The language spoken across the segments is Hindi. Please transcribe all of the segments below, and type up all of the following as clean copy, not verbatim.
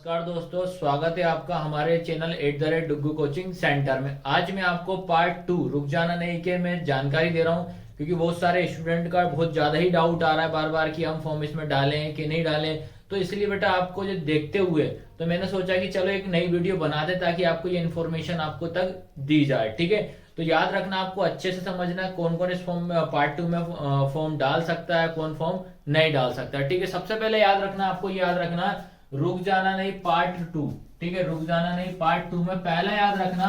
नमस्कार दोस्तों, स्वागत है आपका हमारे चैनल @डुग्गू कोचिंग सेंटर में। आज मैं आपको पार्ट 2 रुक जाना नहीं के में जानकारी दे रहा हूं, क्योंकि बहुत सारे स्टूडेंट का बहुत ज्यादा ही डाउट आ रहा है बार बार कि हम फॉर्म इसमें डालें कि नहीं डालें। तो इसलिए बेटा आपको जो देखते हुए तो मैंने सोचा कि चलो एक नई वीडियो बना दे ताकि आपको ये इन्फॉर्मेशन आपको तक दी जाए। ठीक है, तो याद रखना, आपको अच्छे से समझना है कौन कौन इस फॉर्म में पार्ट 2 में फॉर्म डाल सकता है, कौन फॉर्म नहीं डाल सकता है। ठीक है, सबसे पहले याद रखना, आपको याद रखना रुक जाना नहीं पार्ट 2। ठीक है, रुक जाना नहीं पार्ट 2 में पहला याद रखना,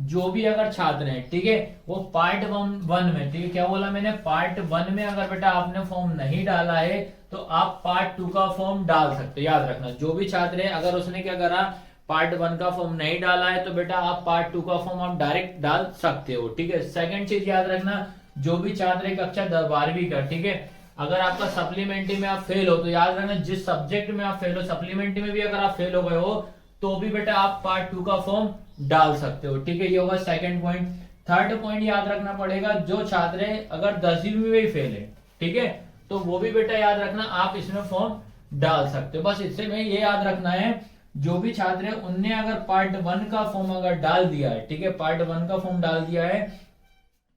जो भी अगर छात्र हैं, ठीक है, वो पार्ट 1 में, ठीक है, क्या बोला मैंने, पार्ट 1 में अगर बेटा आपने फॉर्म नहीं डाला है तो आप पार्ट 2 का फॉर्म डाल सकते हो। याद रखना, जो भी छात्र है अगर उसने क्या करा, पार्ट 1 का फॉर्म नहीं डाला है तो बेटा आप पार्ट 2 का फॉर्म आप डायरेक्ट डाल सकते हो। ठीक है, सेकंड चीज याद रखना, जो भी छात्र है कक्षा 12वीं का, ठीक है, अगर आपका सप्लीमेंट्री में आप फेल हो तो याद रखना, जिस सब्जेक्ट में आप फेल हो, सप्लीमेंट्री में भी अगर आप फेल हो गए हो तो भी बेटा आप पार्ट 2 का फॉर्म डाल सकते हो। ठीक है, ये होगा सेकंड पॉइंट। थर्ड पॉइंट याद रखना पड़ेगा, जो छात्र है अगर 10वीं में भी फेल है, ठीक है, तो वो भी बेटा याद रखना आप इसमें फॉर्म डाल सकते हो। बस इससे में ये याद रखना है, जो भी छात्र है उनने अगर पार्ट 1 का फॉर्म अगर डाल दिया है, ठीक है, पार्ट 1 का फॉर्म डाल दिया है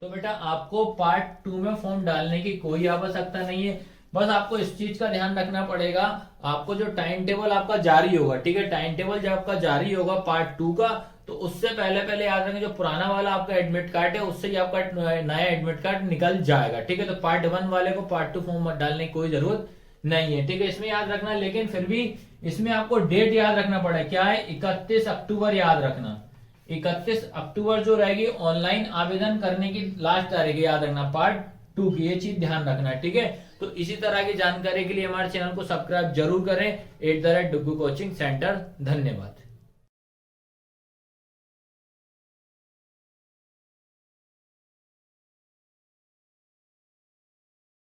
तो बेटा आपको पार्ट 2 में फॉर्म डालने की कोई आवश्यकता नहीं है। बस आपको इस चीज का ध्यान रखना पड़ेगा, आपको जो टाइम टेबल आपका जारी होगा, ठीक है, टाइम टेबल जब आपका जारी होगा पार्ट 2 का, तो उससे पहले पहले याद रखें, जो पुराना वाला आपका एडमिट कार्ड है उससे ही आपका नया एडमिट कार्ड निकल जाएगा। ठीक है, तो पार्ट 1 वाले को पार्ट 2 फॉर्म डालने की कोई जरूरत नहीं है। ठीक है, इसमें याद रखना, लेकिन फिर भी इसमें आपको डेट याद रखना पड़ेगा, क्या है, 31 अक्टूबर याद रखना। 31 अक्टूबर जो रहेगी ऑनलाइन आवेदन करने की लास्ट तारीख, याद रखना पार्ट 2 की, ये चीज ध्यान रखना है। ठीक है, तो इसी तरह की जानकारी के लिए हमारे चैनल को सब्सक्राइब जरूर करें, @डुग्गू कोचिंग सेंटर। धन्यवाद।